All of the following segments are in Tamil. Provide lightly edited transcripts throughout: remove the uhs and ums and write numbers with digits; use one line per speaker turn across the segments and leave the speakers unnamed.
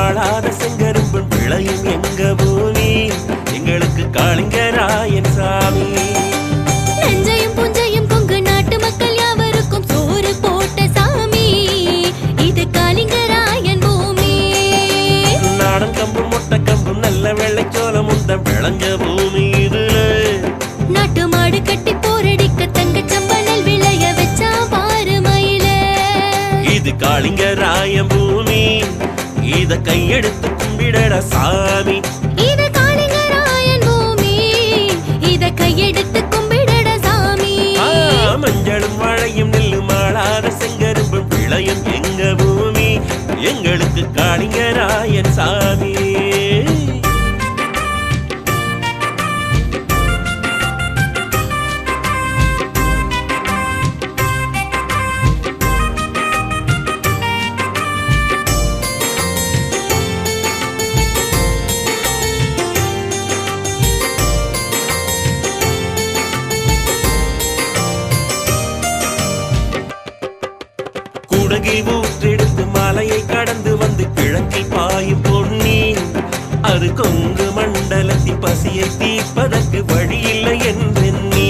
மாளாத செங்கரும்பும் விளையும் எங்க பூமி எங்களுக்கு காளிங்கராயன் சாமி.
நஞ்சையும் புஞ்சையும் கொங்கு நாட்டு மக்கள் யாவருக்கும் சோறு போட்ட சாமி இது காளிங்கராயன் பூமி.
நாடன் கம்பும் மொட்டை கம்பும் நல்ல வெள்ளைச்சோளம் உண்ட விளைஞ்ச பூமி இதுல.
நாட்டு மாடு கட்டி போரடிக்க தங்கச்சம்பளல் விளைய வச்சா பாரு மயில.
இது காளிங்கராயன் பூமி இத கையெடுத்து கும்பிடட சாமி.
இது காளிங்கராயன் பூமி இத கையெடுத்து கும்பிடட சாமி.
மஞ்சளும் வாழையும் நெல்லு மாளாத செங்கரும்பும் விளையும் எங்க பூமி எங்களுக்கு காளிங்கராயன் சாமி. குடகில் ஊற்றெடுத்து மலையை கடந்து வந்து கிழக்கில் பாயும் பொன்னி அது கொங்கு மண்டலத்தின் பசியை தீர்ப்பதற்கு வழியில்லை என்றெண்ணி.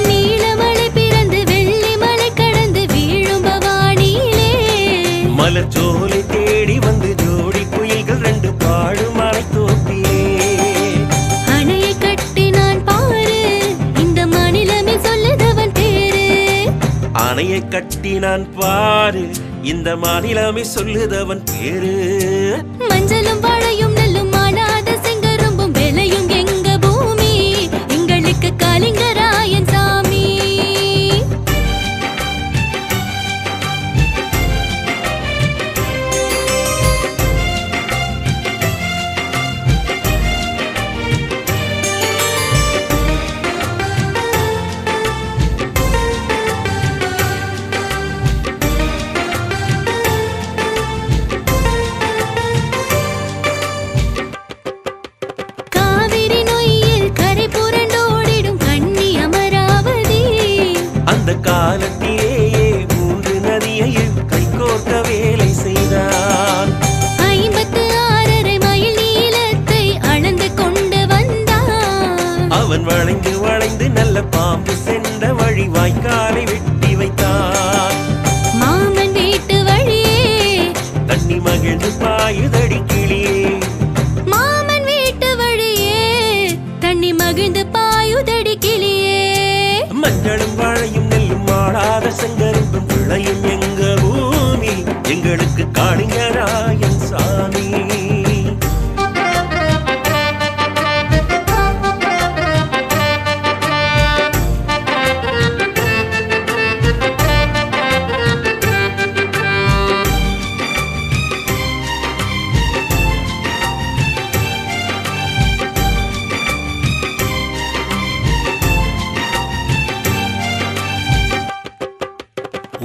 நீலமலை பிறந்து வெள்ளி மலை கடந்து வீழும் பவானியிலே
மலர்ச்சோலை தேடி வந்து ஜோடி குயில்கள் ரெண்டு பாடும் மலை தோப்பிலே.
அணையை கட்டினான் பாரு இந்த மாநிலமே சொல்லுதவன் பேரு.
அணையை கட்டினான் பாரு இந்த மாநிலமே சொல்லுதவன் பேரு.
மஞ்சளும் வாழையும் நெல்லும் மாளாத செங்கரும்பும் விளையும் எங்க பூமி எங்களுக்கு காளிங்கராயன் சாமி. காவிரி நொய்யில் கரை புரண்டோடிடும் கண்ணி அமராவதி.
அந்த காலத்திலேயே 3 நதியையும் கைகோர்க்க வேலை செய்தான்.
56 மைல் நீளத்தை அளந்து கொண்டு வந்தான்.
அவன் வளைந்து வளைந்து நல்ல பாம்பு சென்ற வழி வாய்க்காலை வெட்டி வைத்தான்.
மாமன் வீட்டு வழியே
தண்ணி மகிழ்ந்து பாயுதடி கிளியே.
மாமன் வீட்டு வழியே தண்ணி மகிழ்ந்து பாயுதடி கிளியே.
மஞ்சளும் வாழையும் நெல்லும் மாளாத செங்கரும்பும் விளையும் எங்க பூமி எங்களுக்கு காளிங்கராயன் சாமி.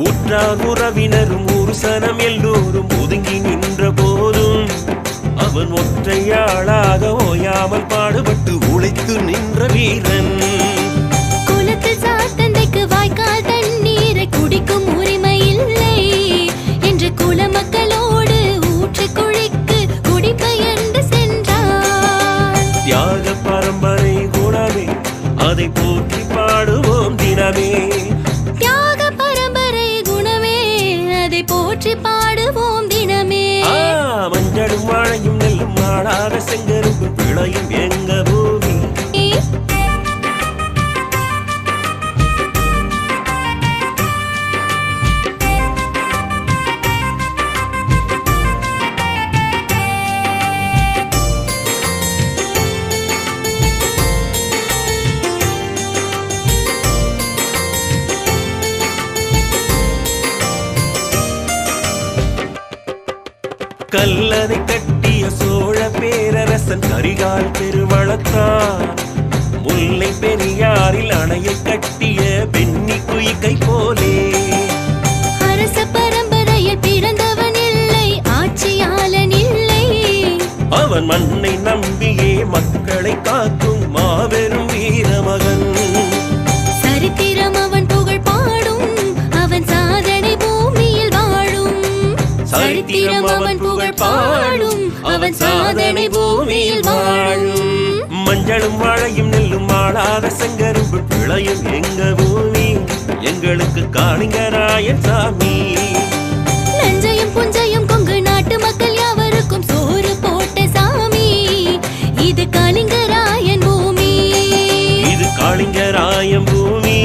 உற்றார் உறவினரும் ஒரு சனம் எல்லோரும் ஒதுங்கி நின்ற போதும் அவன் ஒற்றையாளாக ஓயாமல் பாடுபட்டு உழைத்து நின்ற வீரன்.
குளத்தில் சாத்தந்தைக்கு வாய்க்கால் தண்ணீரை குடிக்கும் உரிமை இல்லை என்று குல மக்களோடு ஊற்று குழிக்கு குடிபெயர்ந்து சென்றார்.
தியாக பரம்பரை குணமே அதை போற்றி பாடுவோம் தினமே.
தியாக பரம்பரை குணமே அதை போற்றி பாடுவோம் தினமே.
மஞ்சளும் வாழையும் நெல்லும் மாளாத செங்கரும்பும் விளையும் எங்க பூமி. கல்லறை கட்டிய சோழ பேரரசன் கரிகால் பெருவளத்தான். முல்லை பெரியாரில் அணையை கட்டிய பெண்ணி குயிக்கை போலே.
அரச பரம்பரையில் பிறந்தவன் இல்லை ஆட்சியாளன் இல்லை.
அவன் மண்ணை நம்பியே மக்களை காக்கும் மாபெரும் வீரமகன்.
சரித்திரம் அவன் புகழ் பாடும் அவன் சாதனை பூமியில் வாழும். சரித்திரம் அவன் புகழ் பாடும்
வாழாத செங்கரும்பு பிழையும் எங்க பூமி எங்களுக்கு காளிங்கராயன் சாமி.
நஞ்சையும் புஞ்சையும் கொங்கு நாட்டு மக்கள் யாவருக்கும் சோறு போட்ட சாமி இது காளிங்கராயன் பூமி.
இது காளிங்கராயன் பூமி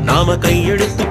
நாம கையெடுத்து